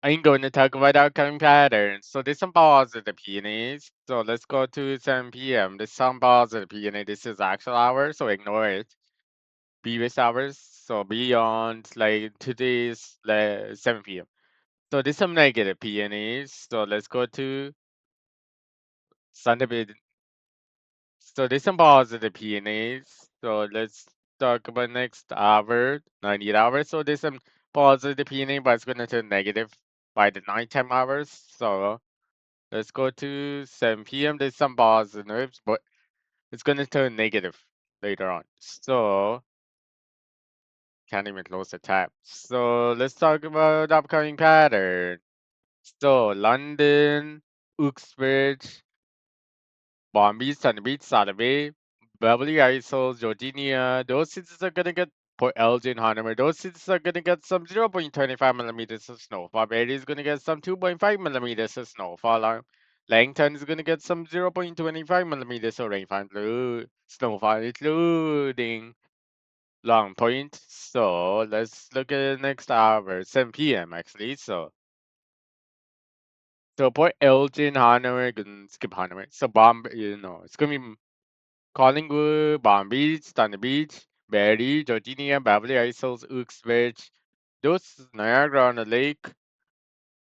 I'm going to talk about outcome patterns. So there's some positive peonies. So let's go to 7 p.m. There's some positive peony. This is actual hours, so ignore it. Previous hours, so beyond like today's like 7 p.m. So there's some negative peonies. So let's go to Sunday. So there's some positive peonies. So let's talk about next hour, 98 hours. So there's some positive peony, but it's going to turn negative by the nighttime hours. So let's go to 7 p.m. There's some positives, but it's going to turn negative later on. So can't even close the tab. So let's talk about upcoming pattern. So London, Uxbridge, Bombay, Sunny Beach, Saturday, Beverly Hills, Georgia. Those cities are gonna get Port Elgin, Hanover. Those cities are gonna get some 0.25 millimeters of snowfall. Barrie is gonna get some 2.5 millimeters of snowfall. Langton is gonna get some 0.25 millimeters of rainfall, snowfall, including Long Point. So let's look at the next hour, 7 p.m. actually. So Port Elgin, Hanover, gonna skip Hanover. So it's gonna be Collingwood, Palm Beach, Thunder Beach, Barrie, Georgia, Beverly Hills, Uxbridge, those Niagara on the Lake,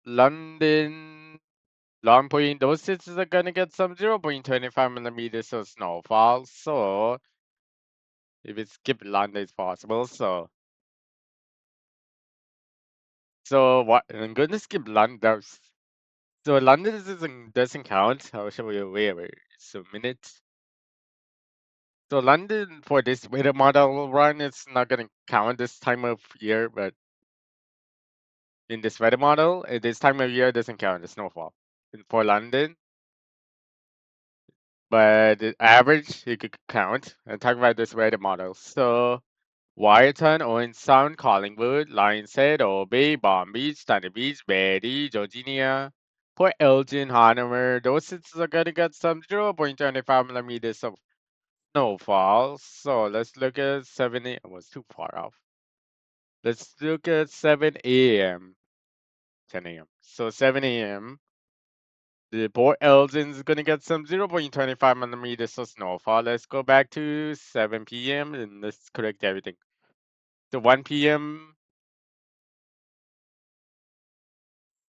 London, Long Point, those cities are gonna get some 0.25 millimeters of snowfall. So if we skip London, it's possible. So what? I'm gonna skip London. So London doesn't count. How shall we wait? So minutes. So London for this weather model run, it's not gonna count this time of year, but in this weather model, this time of year doesn't count the snowfall for London, but the average it could count. And talk about this weather model. So Wyerton, Owen Sound, Collingwood, Lions Head, Bay, Palm Beach, Thunder Beach, Barrie, Georgia, Port Elgin, Hanover, those cities are gonna get some 0.25 millimeters of snowfall. So let's look at 7 a.m. was too far off. Let's look at 7 a.m. 10 a.m. So 7 a.m. The Port Elgin is gonna get some 0.25 millimeters of snowfall. Let's go back to 7 p.m. and let's correct everything. So 1 p.m.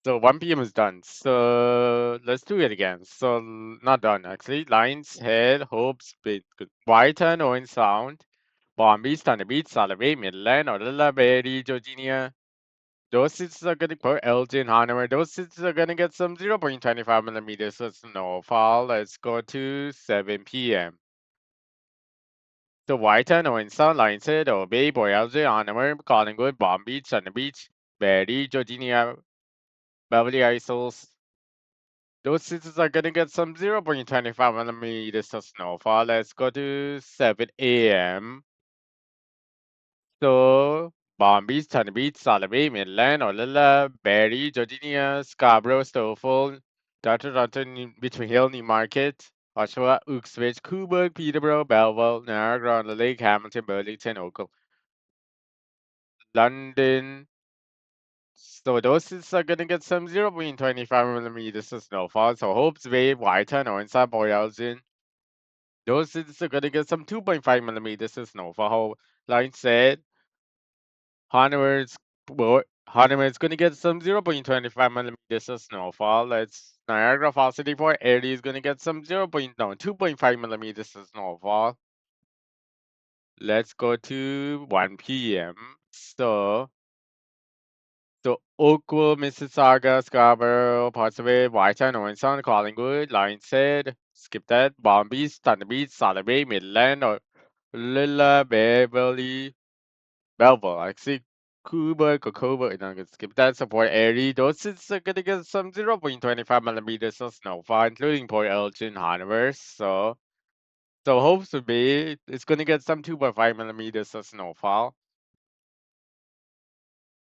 So 1 p.m. is done. So let's do it again. So not done actually. Lines, Head, Hopes, Whiteton, Owen Sound, Bombay, Thunder Beach, Salivay, Midland, Orla, Berry, Georgia. Those cities are gonna put Elgin, Hanover. Those cities are gonna get some 0.25 millimeters of snowfall. Let's go to 7 p.m. So Whiteton, Owen Sound, Lines, Head, Obey, Boyalge, Hanover, Collingwood, Palm Beach, Thunder Beach, Berry, Georgia, Beverly Hills. Those cities are gonna get some 0.25 millimeters of snowfall. Let's go to 7 a.m. So, Palm Beach, Thunder Beach, Salivay, Midland, Olilla, Barrie, Georgia, Scarborough, Stouffville, Toronto, Between Hill, Newmarket, Oshawa, Uxbridge, Cobourg, Peterborough, Belleville, Niagara on the Lake, Hamilton, Burlington, Oakville, London. So those cities are gonna get some 0.25 millimeters of snowfall. So Hopes Bay, Whiteton, Owensa, Boyalton. Those cities are gonna get some 2.5 millimeters of snowfall. Like said, Hanover's Hanover is gonna get some 0.25 millimeters of snowfall. Let's Niagara Falls City Port area is gonna get some 2.5 millimeters of snowfall. Let's go to 1 p.m. So Oakville, Mississauga, Scarborough, parts of it, Whiteton, Owenson, Collingwood, Lionshead, skip that, Palm Beach, Thunder Beach, Solid Bay, Midland, or Lilla, Beverly, Belleville. Actually, Cuba, Cocoba, and I'm gonna skip that. Support area. Those cities are gonna get some 0.25 millimeters of snowfall, including Port Elgin, Hanover. So hopes to be it's gonna get some 2.5 millimeters of snowfall.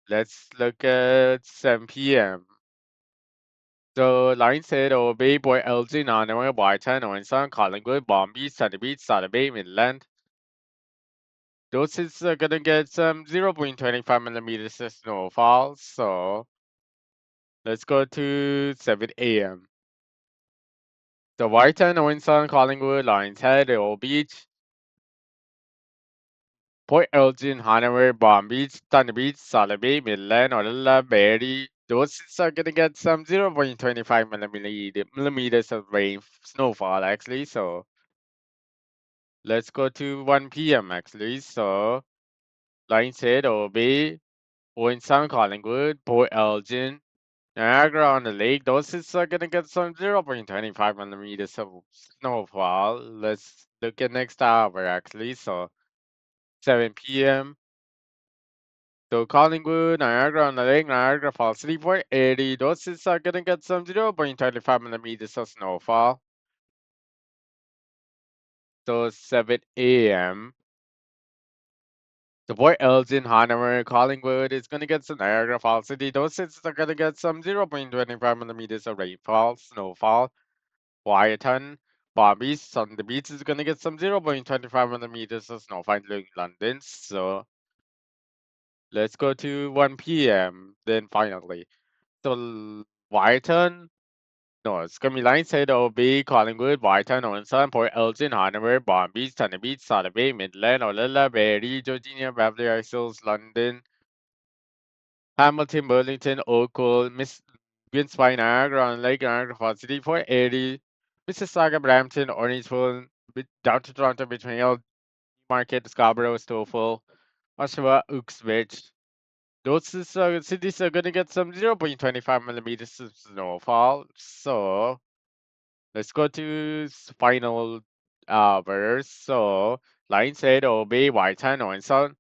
Let's look at 7 p.m. So line said Obey Boy Elgin Hanover, Whiteton, Owenson, Collingwood, Bombay, Sunny Beach, Southern Bay, Midland. Those cities are gonna get some 0.25 millimeters of snowfall. So Let's go to 7 a.m. So Warrington, Winson, Collingwood, Lions Head, Old Beach, Port Elgin, Hanover, Palm Beach, Thunder Beach, Solid Bay, Midland, Orla, Berry. Those cities are gonna get some 0.25 millimeters of rain, snowfall actually. So let's go to 1 p.m. actually. So Lions Head, Old Bay, Winson, Collingwood, Port Elgin, Niagara on the lake, those cities are gonna get some 0.25 millimeters of snowfall. Let's look at next hour actually. So 7 p.m. So Collingwood, Niagara on the lake, Niagara Falls, 3.80. Those cities are gonna get some 0.25 millimeters of snowfall. So 7 a.m. The Port Elgin, Hanover, Collingwood is gonna get some Niagara Falls City. Those cities are gonna get some 0.25 millimeters of rainfall, snowfall. Wyerton, Barbies on the beach is gonna get some 0.25 millimeters of snowfall in London. So let's go to 1 p.m. Then finally, so Wyerton, no, it's gonna be Lionshead, OB, Collingwood, Wyerton, Onslow, Port Elgin, Hanover, Barbies, Thunder Beach, Solid Bay, Midland, Orlilla, Berry, Georgia, Beverly Isles, London, Hamilton, Burlington, Oakville, Miss Greenspine, Niagara on Lake, Niagara Falls City, 480, Mississauga, Brampton, Orangeville, down to Toronto, between Hill, Market, Scarborough, Stouffville, Oshawa, Uxbridge. Those cities are gonna get some 0.25 millimeters of snowfall. So let's go to final hours. So Lions Head, Obey, Whiteton, Owenson,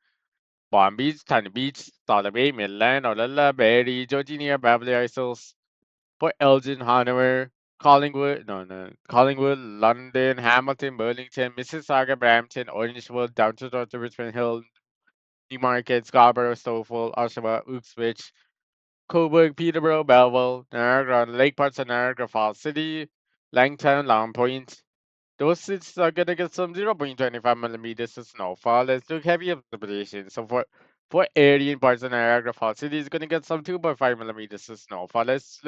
Palm Beach, Thunder Beach, Solid Bay, Midland, Orlilla, Berry, Georgia, Beverly Isles, Port Elgin, Hanover, Collingwood, London, Hamilton, Burlington, Mississauga, Brampton, Orangeville, down to Toronto, Richmond Hill, Newmarket, Scarborough, Stouffville, Oshawa, Uxbridge, Coburg, Peterborough, Belleville, Niagara, Lake parts of Niagara Falls City, Langtown, Long Point. Those cities are gonna get some 0.25 millimeters of snowfall. Let's look heavy precipitation. So for area parts of Niagara Falls City is gonna get some 2.5 millimeters of snowfall. Let's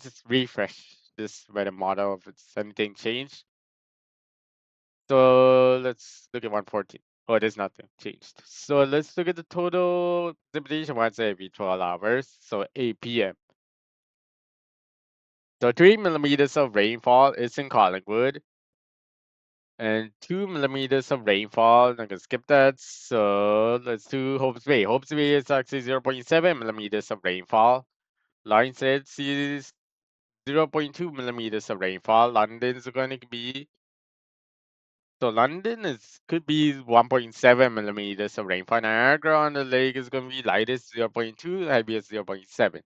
just refresh this weather model if it's anything changed. So let's look at 114. Oh, there's nothing changed. So let's look at the total precipitation once every 12 hours. So 8 p.m. So 3 millimeters of rainfall is in Collingwood, and 2 millimeters of rainfall. I'm gonna skip that. So let's do Hopes Bay. Hopes Bay is actually 0.7 millimeters of rainfall. Lionshead sees 0.2 millimeters of rainfall. London's going to be So London is could be 1.7 millimeters of rainfall. Niagara on the lake is going to be lightest 0.2, heaviest 0.7.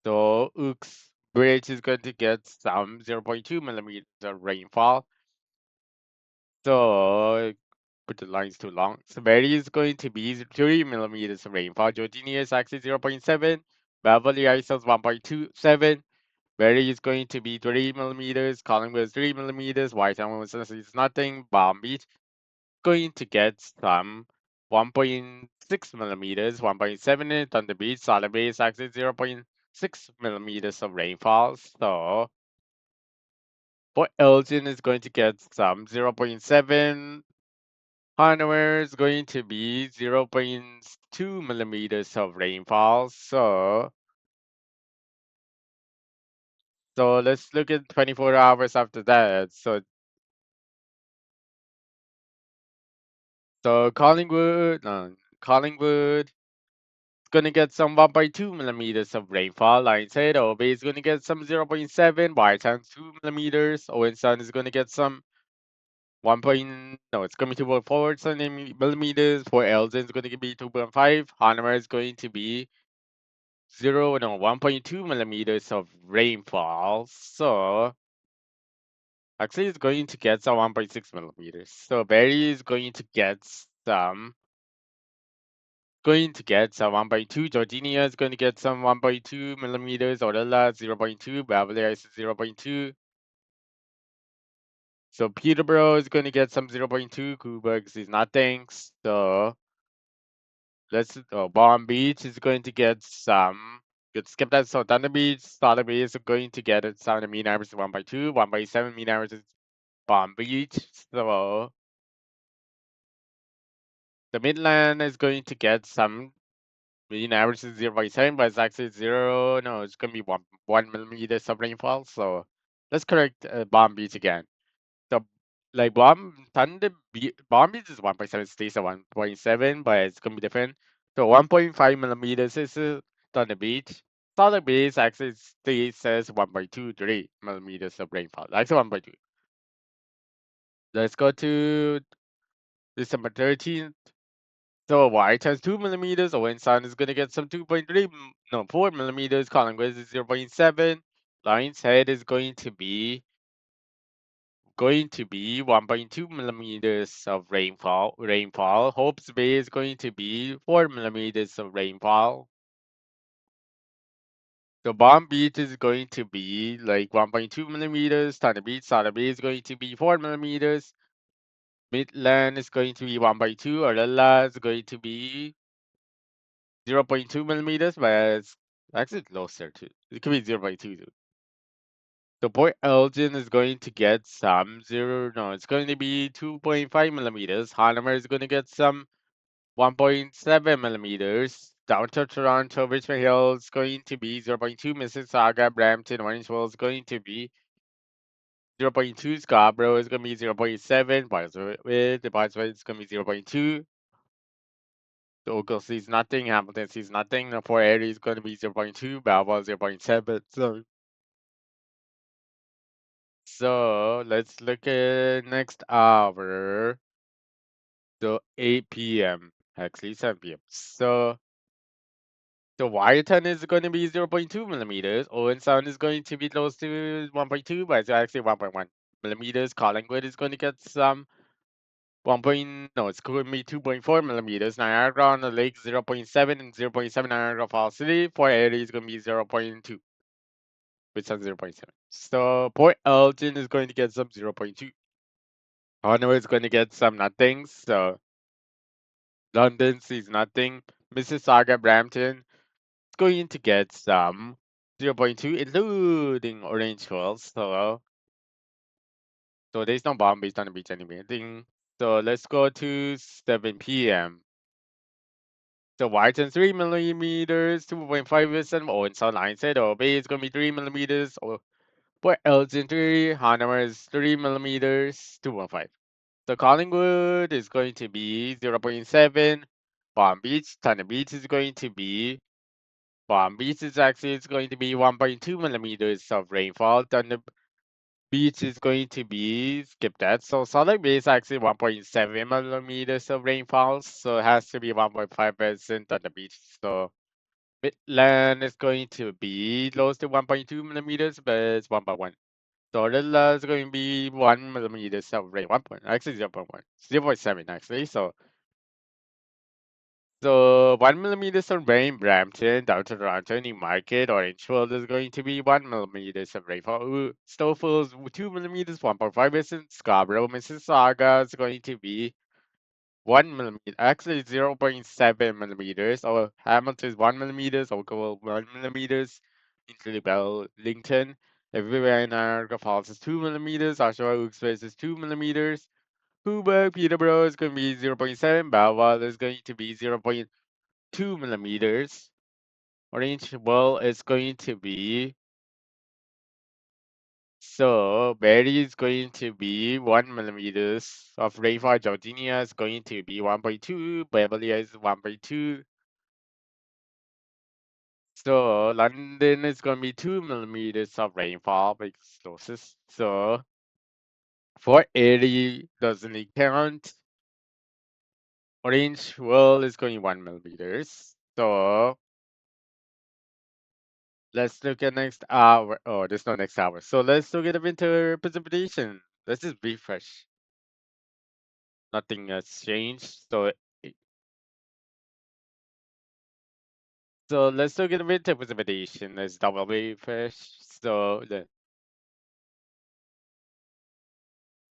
So Ooks Bridge is going to get some 0.2 millimeters of rainfall. So put the lines too long. Severity is going to be 3 millimeters of rainfall. Georgia is actually 0.7. Beverly Isles 1.27. Berry is going to be 3 millimeters. Collingwood is 3 millimeters. Whitetown is nothing. Palm Beach going to get some 1.6 millimeters, 1.7 in Thunder Beach. Solid Bay is actually 0.6 millimeters of rainfall. So Port Elgin is going to get some 0.7. Hanover is going to be 0.2 millimeters of rainfall. So let's look at 24 hours after that. So Collingwood is gonna get some 1.2 millimeters of rainfall. Lions Head, Obey is gonna get some 0.7. Bytown 2 millimeters. Owen Sun is gonna get some 1. No, it's gonna be 2.4 millimeters. For Elgin is gonna be 2.5. Hanover is going to be 1.2 millimeters of rainfall. So actually, it's going to get some 1.6 millimeters. So Barry is going to get some 1.2. Georgia is going to get some 1.2 millimeters. Orella 0.2. Beverly is 0.2. So Peterborough is going to get some 0.2. Coburg is nothing. So Palm Beach is going to get some Good. Skip that. So Thunder Beach, Solid Beach is going to get it. Sound mean average is 1.2, 1.7 mean average is Palm Beach. So the Midland is going to get some mean average is 0.7, but it's actually zero. No, it's gonna be 1 millimeters of rainfall. So let's correct Palm Beach again. So like Palm Beach is 1.7, stays at 1.7, but it's gonna be different. So 1.5 millimeters is Thunder Beach. Solid Beach actually stays says 1.23 millimeters of rainfall. Actually 1.2. Let's go to December 13th. So White has 2 millimeters. Owen Sound is gonna get some 2.3, no 4 millimeters. Collingwood is 0.7. Lion's Head is going to be 1.2 millimeters of rainfall. Hope's Bay is going to be 4 millimeters of rainfall. The Bomb Beach is going to be like 1.2 millimeters. Thunder Beach, Southern Bay is going to be 4 millimeters. Midland is going to be 1.2. Orella is going to be 0.2 millimeters, but it's actually closer to. It could be 0.2 too. The Port Elgin is going to get some zero. No, it's going to be 2.5 millimeters. Hanover is going to get some 1.7 millimeters. Downtown Toronto, Richmond Hill is going to be 0.2. Mississauga, Brampton, Orangeville is going to be 0.2. Scarborough is going to be 0.7. Bardsworth is going to be 0.2. The Oakville sees nothing. Hamilton sees nothing. The Port Erie is going to be 0.2. Balboa 0.7. So let's look at next hour. So 8 p.m. Actually 7 p.m. So the Wyerton is going to be 0.2 millimeters. Owen Sound is going to be close to 1.2, but it's actually 1.1 millimeters. Collingwood is going to get some 1. No, it's going to be 2.4 millimeters. Niagara on the Lake 0.7 and 0.7 Niagara Falls City. Port Erie is going to be 0.2, which is 0.7. So Port Elgin is going to get some 0.2. Honor is going to get some nothing. So London sees nothing. Mississauga, Brampton is going to get some 0.2, including Orange Hills. So there's no bomb based on the beach anyway. So let's go to 7 p.m. So Whiteton 3 millimeters, 2.5%. Owen Sound Line said Bay is going to be 3 millimeters. Or for Elgin 3, Hanover is 3 millimeters, 2.5. So Collingwood is going to be 0.7. Palm Beach, Thunder Beach is going to be Palm Beach is actually it's going to be 1.2 millimeters of rainfall. Thunder Beach is going to be skip that. So Solid Bay is actually 1.7 millimeters of rainfall. So it has to be 1.5% on the beach. So Midland is going to be close to 1.2 millimeters, but it's 1.1. So Orilla is going to be 1 millimeters of rain. 1 point, actually 0.1, 0.7 actually. So 1 millimeters of rain, Brampton, down to Toronto, Newmarket, Orangeville is going to be 1 millimeters of rainfall. Snowfall's 2 millimeters, 1.5%. Scarborough, Mississauga is going to be 1 millimeter, actually 0.7 millimeters. Or Hamilton is 1 millimeters, Oakville 1 millimeters, including Wellington. Everywhere in Niagara Falls is 2 millimeters. Oshawa Oaks is 2 millimeters. Cobourg, Peterborough is going to be 0.7. Balval is going to be 0.2 millimeters. Orangeville is going to be so Barrie is going to be 1 millimeters of rainfall. Georginia is going to be 1.2. Beverly is 1.2. So London is going to be 2 millimeters of rainfall because closest. So for Erie doesn't count. Orangeville is going 1 millimeters. So let's look at next hour. Oh, there's no next hour. So let's look at the winter precipitation. Let's just refresh. Nothing has changed. So let's look at the winter precipitation. Let's double refresh. So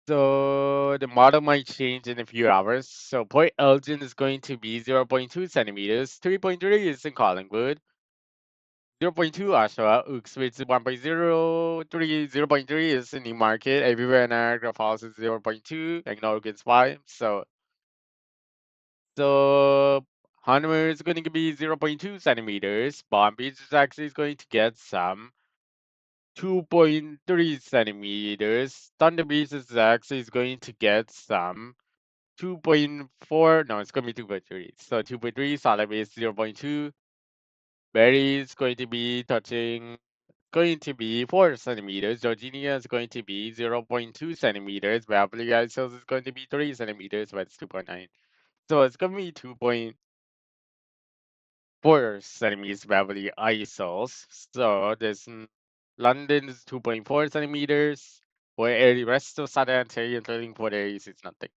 the model might change in a few hours. So Port Elgin is going to be 0.2 centimeters. 3.3 is in Collingwood. 0.2 Oshawa, Uxbridge 1.03, 0.3 is the new market. Everywhere in Niagara Falls is 0.2, ignore against 5. So Hanmer is going to be 0.2 centimeters. Palm Beach is actually going to get some 2.3 centimeters. Thunder Beach is actually going to get some 2.4. No, it's going to be 2.3. So 2.3, Solid Base 0.2. Berry is going to be touching, going to be 4 centimeters. Georginia is going to be 0.2 centimeters. Beverly Hills is going to be 3 centimeters, but it's 2.9. So it's going to be 2.4 centimeters Beverly Isles. So this London is 2.4 centimeters. For the rest of Southern Ontario, including Port areas, it's nothing.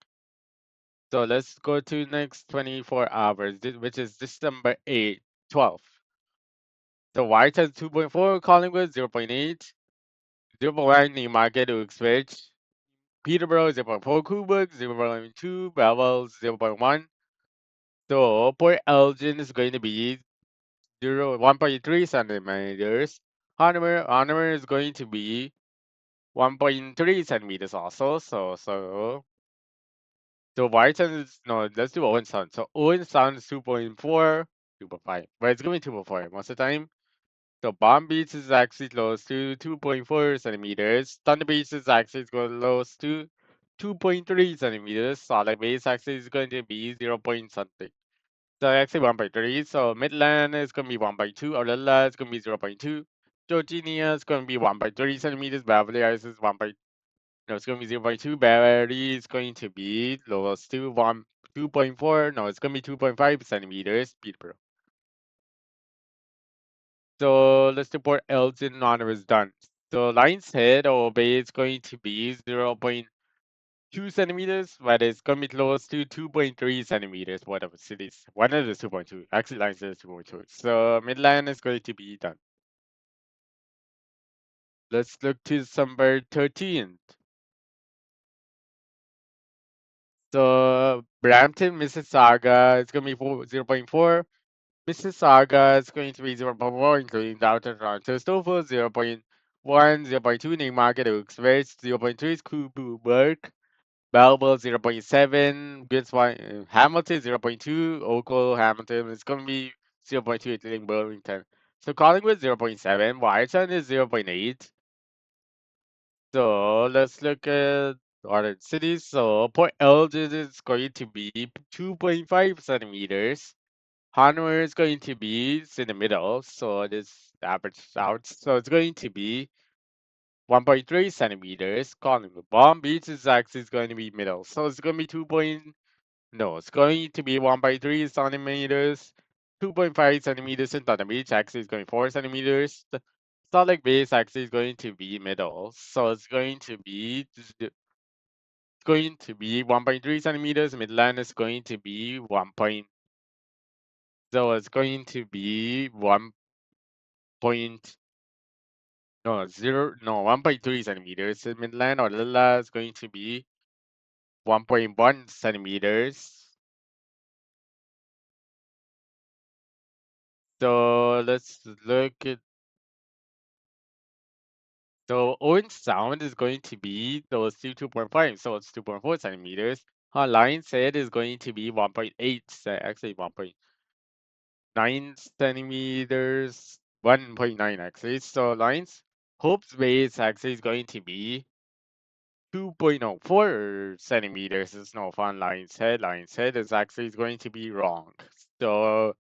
So let's go to next 24 hours, which is December 8th, 12th. So Whitehead 2.4, Collingwood 0.8, 0.1 Newmarket, Uxbridge, Peterborough 0.4, Quebec 0.2, Belleville 0.1. So Port Elgin is going to be 1.3 centimeters. Honor is going to be 1.3 centimeters also. So Whitehead is no. Let's do Owen Sound. So Owen Sound is 2.4, 2.5, but it's going to be 2.4 most of the time. So Palm Beach is actually close to 2.4 centimeters. Thunder Beach is actually close to 2.3 centimeters. Solid Base actually is going to be 0 point something. So actually 1.3. So Midland is going to be 1.2. Aurora is going to be 0.2. Georginia is going to be 1.3 centimeters. Beverly Hills is 1. No, it's going to be 0.2. Barry is going to be close to 2.4. No, it's going to be 2.5 centimeters. Peterborough. So let's report Elgin honor is done. So Lion's Head or Bay is going to be 0.2 centimeters, but it's going to be close to 2.3 centimeters. Whatever cities. One of the 2.2. Actually, Lion's Head is 2.2. So Midland is going to be done. Let's look to December 13th. So Brampton, Mississauga is going to be 0.4. Mississauga is going to be 0.4, including downtown Toronto. Stouffville 0.1, 0.2, Newmarket, Uxbridge 0.3 is Quebec. Belleville 0.7, Hamilton 0.2, Oakville, Hamilton is going to be 0.2, including Burlington. So Collingwood 0.7, Whiteson is 0.8. So let's look at other cities. So Port Elgin is going to be 2.5 centimeters. Hanoi is going to be in the middle, so this average out. So it's going to be 1.3 centimeters. Collingwood Palm Beach is actually going to be middle, so it's going to be 2. No, it's going to be 1.3 centimeters. 2.5 centimeters in Thunder Beach actually is going to be 4 centimeters. The Salt Lake Base actually is going to be middle, so it's going to be 1.3 centimeters. Midland is going to be 1. So it's going to be 1. No, 1.3 centimeters. In Midland or Lilla is going to be 1.1 centimeters. So let's look at. So Owen Sound is going to be those 2.5, so it's 2.4 centimeters. Line said is going to be 1.8, actually 1.9 centimeters, 1.9 actually. So Lines Hope's base actually is going to be 2.04 centimeters is no fun. Lion's head. Lion's head is actually going to be wrong. So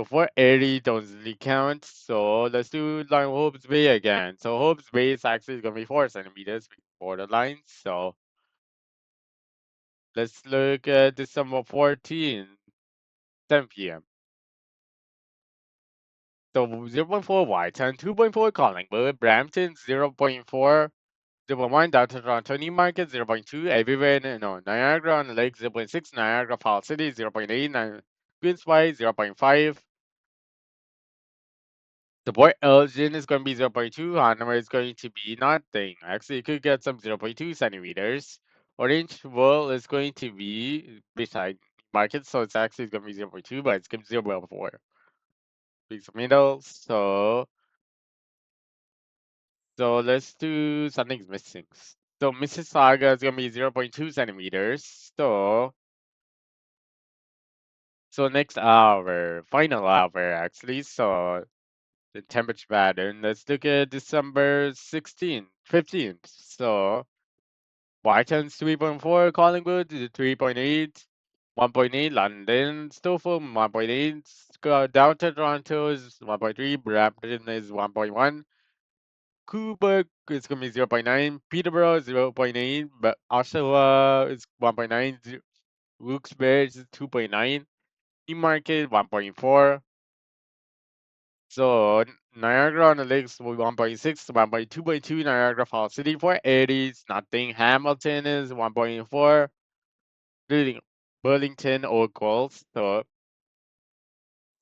for 80 don't really count. So let's do line Hope's Bay again. So Hope's Bay is actually going to be 4 centimeters before the line. So let's look at December 14th, 10 p.m. So 0.4 Whiteton, 2.4 Collingwood, Brampton 0.4. 0.1 Downtown Toronto Newmarket 0.2 everywhere no Niagara on the Lake 0.6 Niagara Falls City 0.8 Queens White 0.5 the Port Elgin is going to be 0.2 Hanover is going to be nothing actually you could get some 0.2 centimeters Orangeville is going to be beside market so it's actually going to be 0.2 but it's going to be 0.4 piece of middle. So let's do something's missing. So Mississauga is gonna be 0.2 centimeters. So next hour, final hour actually. So the temperature pattern. Let's look at December 16th, 15th. So Brighton's 3.4, Collingwood is 3.8, 1.8, London, Stockholm 1.8, Downtown Toronto is 1.3, Brampton is 1.1, Coburg is going to be 0.9, Peterborough is 0.8, but Oshawa is 1.9, Wilkes-Barre is 2.9, Newmarket 1.4, so Niagara on the Lakes will be 1.6, 1.2.2, Niagara Falls City for 80s, nothing, Hamilton is 1.4, Burlington or Gulls, so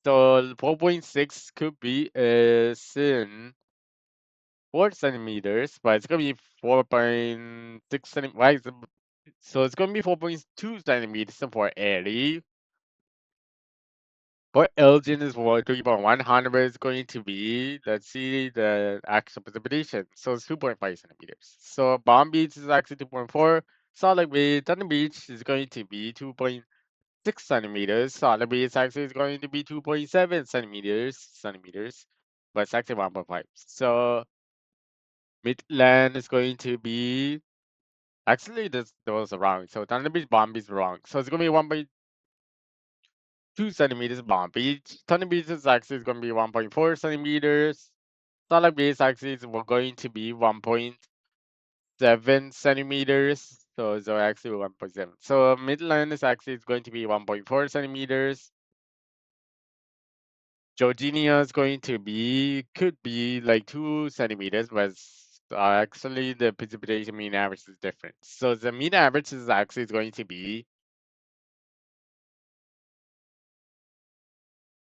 4.6 could be is in 4 centimeters, but it's gonna be 4.6 centimeters. Why is it, so it's gonna be 4.2 centimeters for Erie. For Elgin is 3.1. Hanover is going to be, let's see the actual precipitation. So it's 2.5 centimeters. So Palm Beach is actually 2.4. Salt Lake Bay, Thunder Beach is going to be 2.6 centimeters. Solid base actually is going to be 2.7 centimeters, but it's actually 1.5. So Midland is going to be actually this was wrong. So Thunder Beach Bomb is wrong. So it's gonna be 1.2 centimeters Bomb Beach. Thunder Beach is actually going to be 1.4 centimeters. Solid base actually is going to be 1.7 centimeters. So actually 1.7. So Midland is actually going to be 1.4 centimeters. Georginia is going to be, could be like 2 centimeters, but actually the precipitation mean average is different. So the mean average is actually going to be,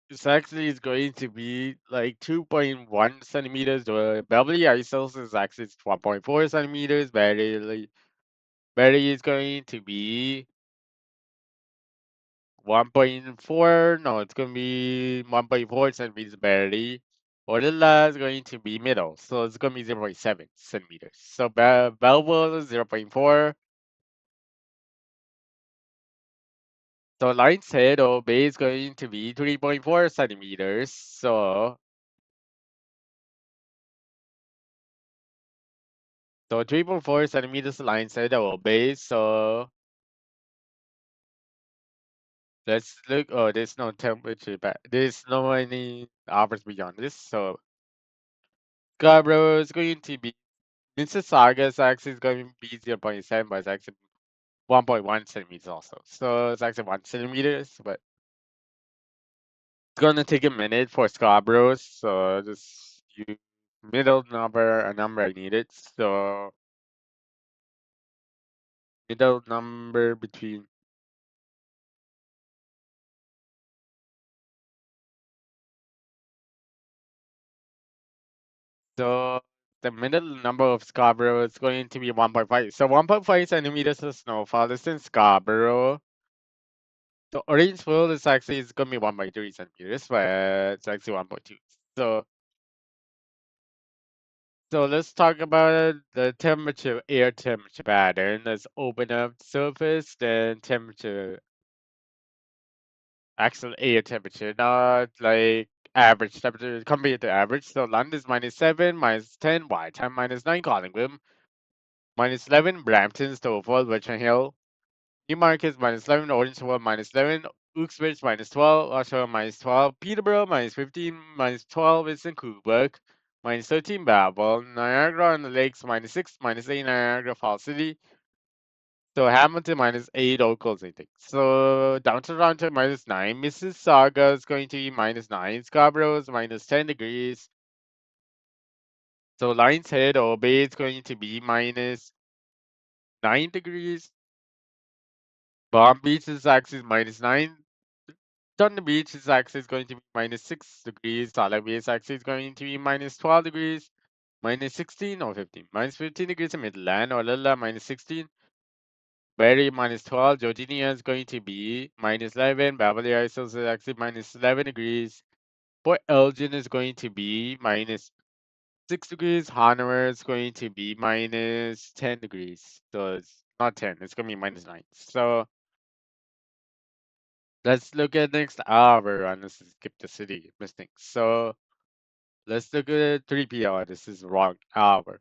it's actually is going to be like 2.1 centimeters. The Beverly Isles is actually 1.4 centimeters. Barely is going to be 1.4. No, it's going to be 1.4 centimeters barely. Orilla is going to be middle, so it's going to be 0.7 centimeters. So Belleville is 0.4. So Lion's Head or Bay is going to be 3.4 centimeters. So 3.4 centimeters Lion's Head or Bay. So let's look. Oh, there's no temperature, but there's no any hours beyond this. So Scarborough is going to be Mississauga's actually is going to be 0.7, but it's actually 1.1 centimeters also. So it's actually 1 centimeters, but it's gonna take a minute for Scarborough. So just you middle number, a number I needed. So middle number between. So the middle number of Scarborough is going to be 1.5. So 1.5 centimeters of snowfall is in Scarborough. So Orangeville is actually is gonna be 1.3 centimeters, but it's actually 1.2. So So let's talk about the temperature, air temperature pattern. Let's open up the surface, then temperature, actual air temperature, not like average temperature compared to average. So London is -7, -10, Whiteham -9, Collingwood -11, Brampton, Stouffville, Richmond Hill, Newmarket is -11, Orangeville -11, Uxbridge -12, Oshawa -12, Peterborough -15, -12 is in Coburg, -13 Babel, Niagara on the Lakes -6, -8 Niagara Falls City. So Hamilton -8 all closing things. So down to Toronto -9. Mississauga is going to be -9. Scarborough is -10 degrees. So Lion's Head or Bay is going to be -9 degrees. Palm Beach is actually -9. Thunder Beach is actually going to be -6 degrees. Sala Bay is actually going to be -12 degrees. -16 or 15. -15 degrees in Midland or Lilla -16. Barrie -12. Georginia is going to be -11. Beverly Isles is actually -11 degrees. Port Elgin is going to be minus 6 degrees. Hanover is going to be minus 10 degrees. So it's not 10, it's going to be minus 9. So let's look at next hour and let's skip the city missing. So let's look at 3 p.m. This is wrong hour.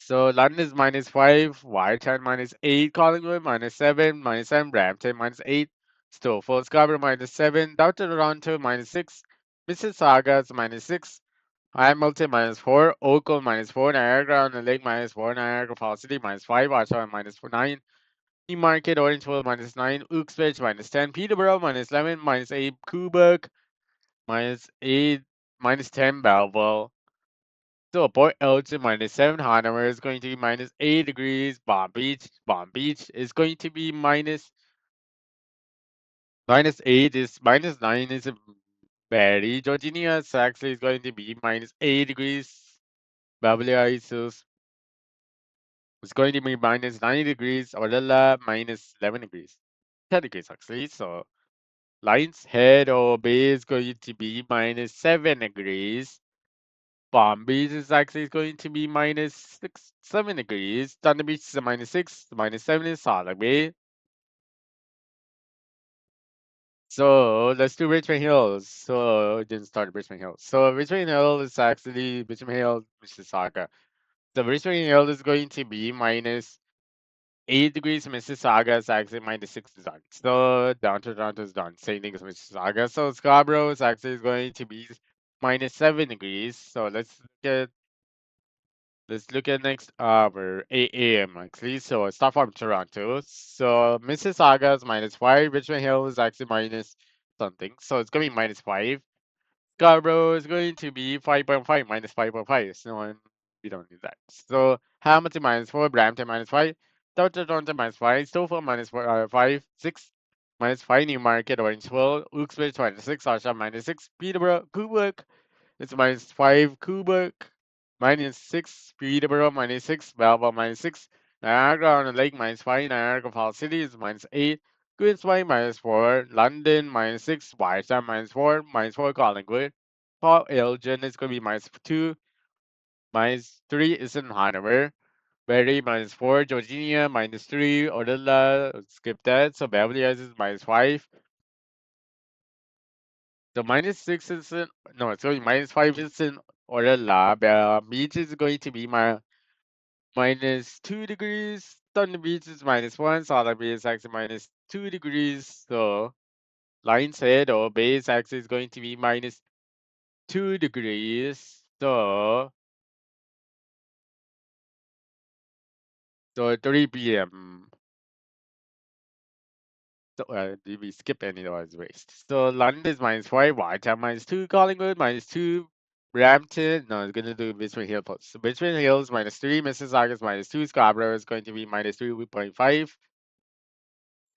So London is minus 5, Whitehall minus 8, Collingwood minus 7, Brampton minus 8, Stouffville, Scarborough minus 7, Down to Toronto minus 6, Mississauga is minus 6, Hamilton minus 4, Oakville minus 4, Niagara on the Lake minus 4, Niagara Falls City minus 5, Oshawa minus 9, Newmarket, Orangeville minus 9, Uxbridge minus 10, Peterborough minus 11, minus 8, Quebec minus 8, minus 10, Belleville. So Port Elgin minus 7, Hanover is going to be minus 8 degrees. Bomb Beach is going to be minus 8 is minus 9 is Barrie. Georginia actually is going to be minus 8 degrees. Beverly Hills is going to be minus 9 degrees. Orella minus 11 degrees. 10 degrees actually. So Lions Head or Bay is going to be minus 7 degrees. Palm Beach is actually going to be minus 7 degrees. Thunder Beach is a minus 6. Minus 7 is Solid Bay. So let's do Richmond Hills. So it didn't start Richmond Hills. So Richmond Hill is actually Richmond Hill, Mississauga. So Richmond Hill is going to be minus 8 degrees. Mississauga is actually minus 6 is done. So down to Toronto is done. Same thing as Mississauga. So Scarborough is actually going to be minus 7 degrees. So let's look at next hour, 8 a.m. actually. So start from Toronto. So Mississauga is minus 5. Richmond Hill is actually minus something. So it's going to be minus 5. Scarborough is going to be 5.5 minus 5.5. So we don't need that. So Hamilton minus 4. Brampton minus 5. Toronto minus 5. Stouffville minus 5. 6. Minus 5. Newmarket, Orangeville. Uxbridge minus 6. Oshawa minus 6. Peterborough, Quebec. It's minus 5. Quebec minus 6, Peterborough minus 6, Belleville minus 6, Niagara on the Lake minus 5, Niagara Falls City is minus 8, Queensway minus 4, London minus 6, Whitehall minus 4, Collingwood, Port Elgin is going to be minus 2, minus 3 is in Hanover, Barrie minus 4, Georginia minus 3, Odella, skip that, so Beverly Hills is minus 5. So minus 6 is in, no, sorry, minus 5 is in Odella, Beach is going to be minus 2 degrees. Thunder Beach is minus 1. Solid Bay is actually minus 2 degrees. So Lion's Head or base axis is going to be minus 2 degrees. So 3 p.m. So did we skip any of those waste? So London is minus 5. Whitehall minus 2. Collingwood minus 2. Brampton, no, it's going to do Richmond Hill post. So Richmond Hills minus 3. Mississauga is minus 2. Scarborough is going to be minus 3.5.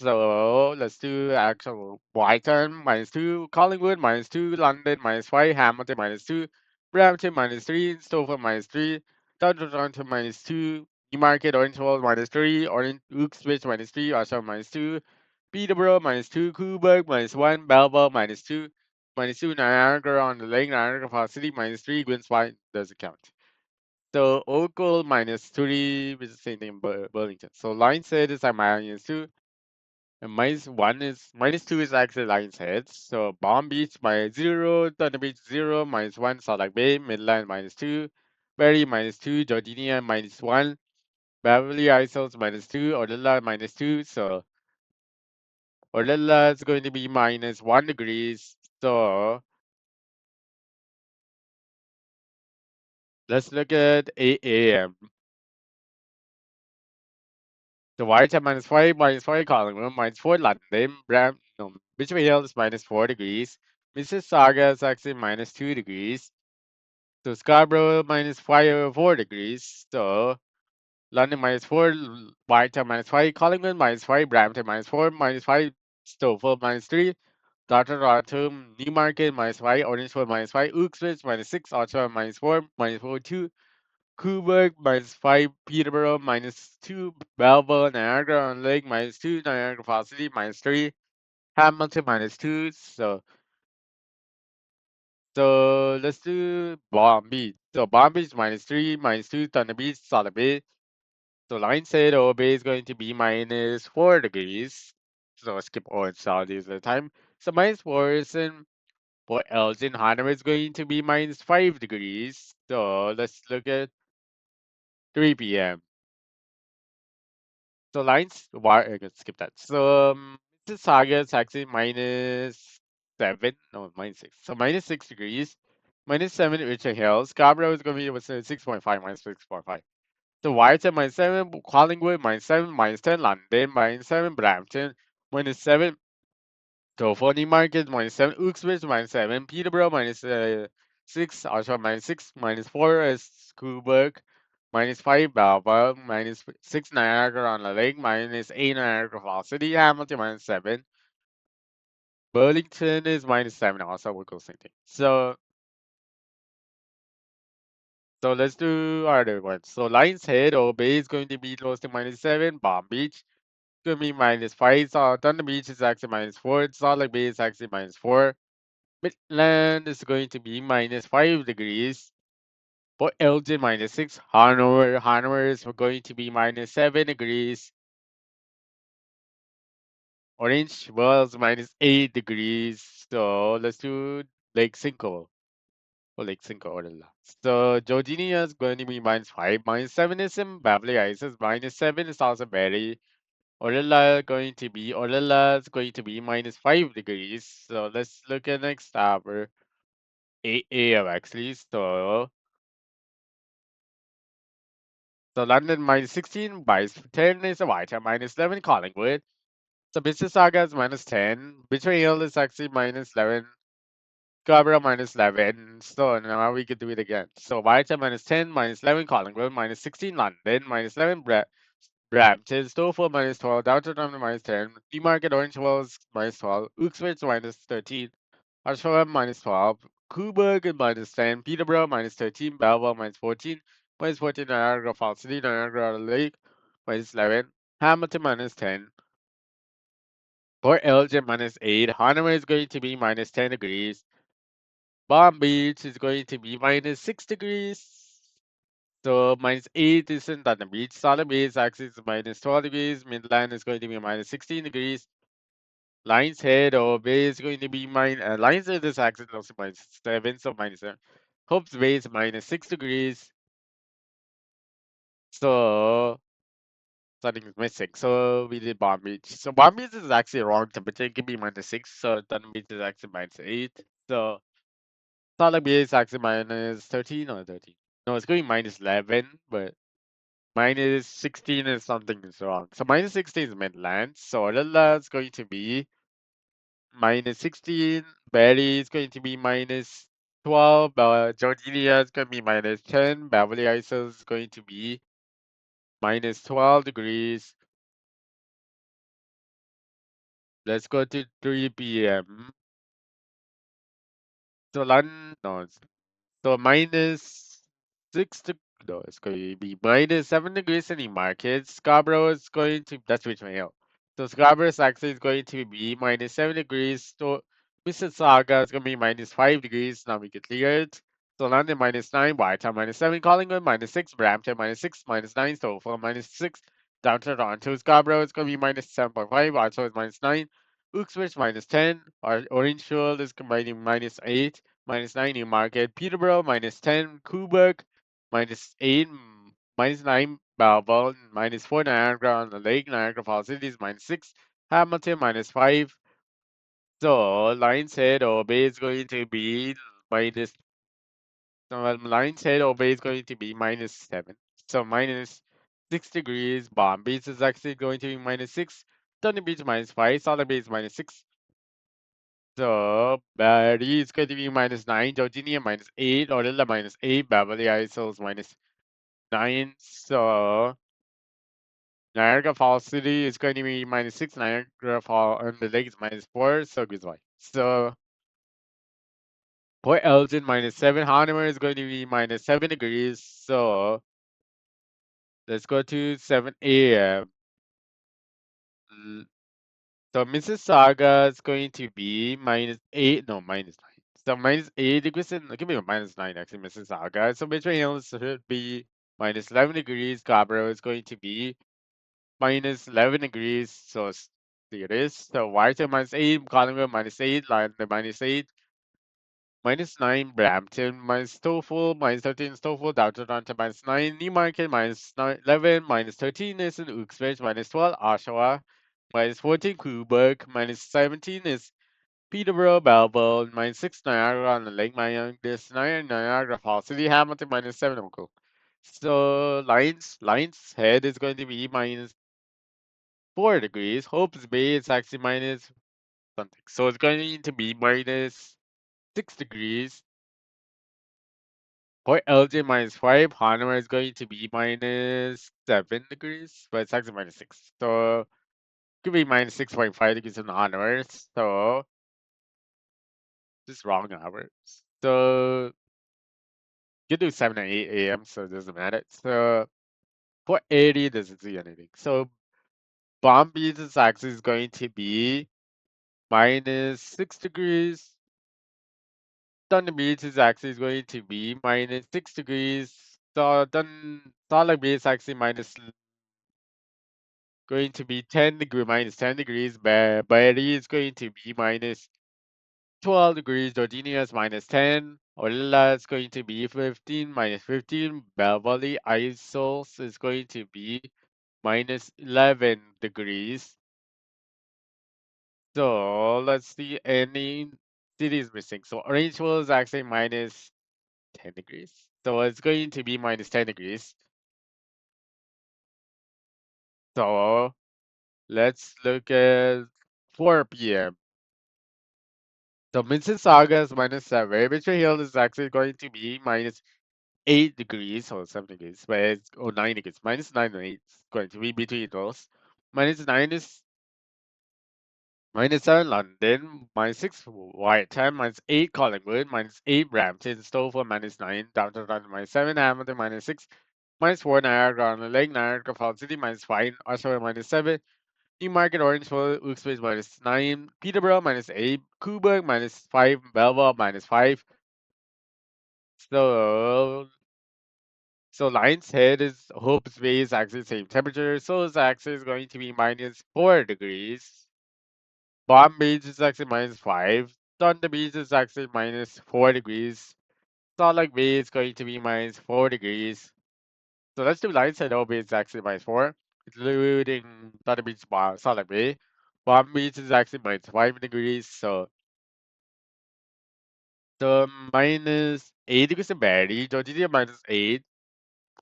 So let's do actual Brighton minus 2, Collingwood minus 2, London minus 5, Hamilton minus 2, Brampton minus 3, Stouffville minus 3, Toronto minus 2, Newmarket, Orangeville minus 3, Orange Uxbridge minus 3, Oshawa minus 2, Peterborough minus 2, Quebec minus 1, Belleville minus 2, Niagara on the Lake, Niagara Falls City minus 3, Gwinnett doesn't count. So Oakville minus 3, which is the same thing in Burlington. So Line said is at minus 2. And minus 2 is actually Lion's Head. So Palm Beach minus 0, Thunder Beach 0, minus 1, Salt Lake Bay, Midland minus 2, Barrie minus 2, Georginia minus 1, Beverly Hills minus 2, Odella minus 2. So Odella is going to be minus 1 degrees. So let's look at 8 a.m. So Whitehall minus 5 Collingwood, minus 4 London, Richmond Hill is minus 4 degrees. Mississauga is actually minus 2 degrees. So Scarborough minus 4 degrees. So London minus 4, Whitehall minus 5, Collingwood minus 5, Brampton minus 5, Stouffville minus 3, Toronto, Newmarket minus 5, Orangeville minus 5, Uxbridge minus 6, Oshawa minus 4 2, Quebec minus 5, Peterborough minus 2, Belleville, Niagara on Lake minus 2, Niagara Falls City minus 3, Hamilton minus 2. So So let's do Bomb Beach. So Bomb Beach -3, -2, Thunder Beach, Solid Bay. So line said Bay is going to be -4 degrees. So skip orange Saudis at the time. So -4 is in for Elgin Hanna is going to be -5 degrees. So let's look at 3 p.m. So lines, why I can skip that. So Mississauga is actually -7, no -6. So -6 degrees, -7 Richard Hill. Scarborough is going to be what's 6.5 -6.5. So Whitehead -7, Collingwood -7, -10 London -7, Brampton -7. So for Newmarket -7, Uxbridge -7, Peterborough -6, Oshawa -6, -4 is Coburg, -5 Balboa, -6 Niagara on the Lake, -8 Niagara Falls City, Hamilton -7, Burlington is -7 also, we'll go same thing. So let's do other ones. So Lions Head or Bay is going to be close to -7, Palm Beach going to be -5, so Thunder Beach is actually -4, Salt Lake Bay is actually -4. Midland is going to be -5 degrees. For Elgin, -6. Hanover is going to be -7 degrees. Orange Wells, -8 degrees. So let's do Lake Cinco. Or Lake Cinco or the last. So Georginia is going to be -5. -7 is in Beverly Hills. -7 is also very. Orilla is going to be -5 degrees. So let's look at next hour. 8 a.m. actually. So London -16, -10 is a White, -11 Collingwood. So Mississauga is -10. Betrayal Hill is actually -11. Scarborough -11. So now we could do it again. So White -10, -11 Collingwood, -16 London, -11 Brampton, Stowful -12, Downtown London -10, Newmarket Orange Wells -12, Uxbridge -13, Oshawa -12, Coburg -10, Peterborough -13, Belleville -14, -14 Niagara Falls City, Niagara Lake -11, Hamilton -10, Port Elgin -8, Hanover is going to be -10 degrees, Palm Beach is going to be -6 degrees. So -8 is in Thunder Beach. Solid Bay is actually -12 degrees. Midland is going to be -16 degrees. Lions Head or Bay is going to be Lions Head is actually also -7, so -7. Hope's Bay is -6 degrees. So something is missing. So we did Palm Beach. So Palm Beach is actually wrong temperature. It can be -6. So Thunder Beach is actually -8. So Solid Bay is actually -13 or 13. No, it's going -11, but -16 is something is wrong. So -16 is Midland. So Orilla is going to be -16. Barry is going to be -12. Georgia is going to be -10. Beverly Hills is going to be -12 degrees. Let's go to 3 p.m. So London, no, so -6 to no, it's going to be -7 degrees in the market. Scarborough is going to that's Richmond Hill. So Scarborough is actually going to be -7 degrees. So Mississauga is going to be -5 degrees. Now we can clear it. So London -9, Whitehall -7, Collingwood -6, Brampton -6, -9, Stouffville -6, downtown Toronto. Scarborough is going to be -7.5, Oshawa is -9, Uxbridge -10, Orange Shoal is combining -8. -9 Newmarket, Peterborough -10, Coburg -8, -9 Belleville, -4 Niagara on the Lake, Niagara Falls City is -6, Hamilton -5. So Lions Head or Bay is going to be minus. Lions Head or Bay is going to be -7. So -6 degrees. Bomb Beach is actually going to be -6. Thunder Beach -5. Solid Bay is -6. So Barry is going to be -9, Georginia -8, Orilla -8, Beverly Hills -9. So Niagara Falls City is going to be -6, Niagara Falls on the Lake is -4, so goodbye. So Port Elgin -7, Hanover is going to be -7 degrees. So let's go to 7 a.m. So Mississauga is going to be -8, no, -9. So -8 degrees and it could be -9 actually, Mississauga. So Mitchell Hills should be -11 degrees. Cabro is going to be -11 degrees. So see it is. So Whitehaven -8, Collingwood -8, London -8, -9, Brampton -12, -13 Stouffville, Downtown Toronto -9, Newmarket -11, -13 is in Uxbridge, -12 Oshawa, -14 Cobourg, -17 is Peterborough, Belleville, -6 Niagara on the Lake, this Niagara Falls, City Hamilton -7 Uncle. So Lions Head is going to be -4 degrees. Hope's Bay is actually minus something. So it's going to be -6 degrees. For LJ -5, Hanwha is going to be -7 degrees, but it's actually -6. So it could be -6.5 degrees in Hanwha. So just wrong hours. So you do 7 or 8 a.m. So it doesn't matter. So for 80, it doesn't see anything. So Bomb Beach is actually going to be -6 degrees. Thunder Beach is actually going to be -6 degrees. So Solid Beach is actually going to be -10 degrees. Barry is going to be -12 degrees. Jordania is -10. Orilla is going to be 15, -15. Bell Valley Isles is going to be -11 degrees. So let's see any cities missing. So Orangeville is actually -10 degrees. So it's going to be -10 degrees. So let's look at 4 p.m. So Mississauga is -7. Richmond Hill is actually going to be -8 degrees or 7 degrees, but it's or 9 degrees. -9 or 8 is going to be between those. -9 is -7 London, -6 Whitehead, -8 Collingwood, -8 Brampton, Stouffville, -9 Downtown London, -7 Hamilton, -6, -4 Niagara on the Lake, Niagara Falls City, -5 Oshawa, -7 Newmarket, Orangeville, Uxbridge, -9 Peterborough, -8 Cobourg, -5 Belleville, -5. So Lion's Head is Hope's Bay is actually the same temperature, so it's actually going to be -4 degrees. Bomb Beach is actually -5. Thunder Beach is actually -4 degrees. Salt Lake Bay is going to be -4 degrees. So let's do Lion's Head Hope is actually -4, including Thunder Beach, Salt Lake Bay. Bomb Beach is actually -5 degrees, so the -8 degrees in Barrie, Georgia -8.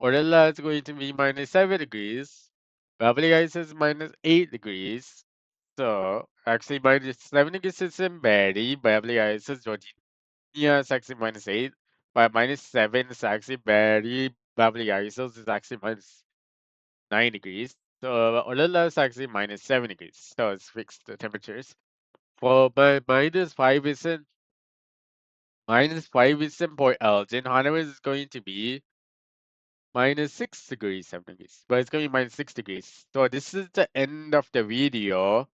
Orilla is going to be -7 degrees. Beverly Hills is -8 degrees. So actually -7 degrees is in Barrie. Beverly Hills is Georgia is actually -8. But -7 is actually Barrie. Beverly Hills is actually -9 degrees. So Orilla is actually -7 degrees. So it's fixed the temperatures. For but -5 is in Port Elgin. Hanover is going to be -6 degrees, 7 degrees. But it's going to be -6 degrees. So this is the end of the video.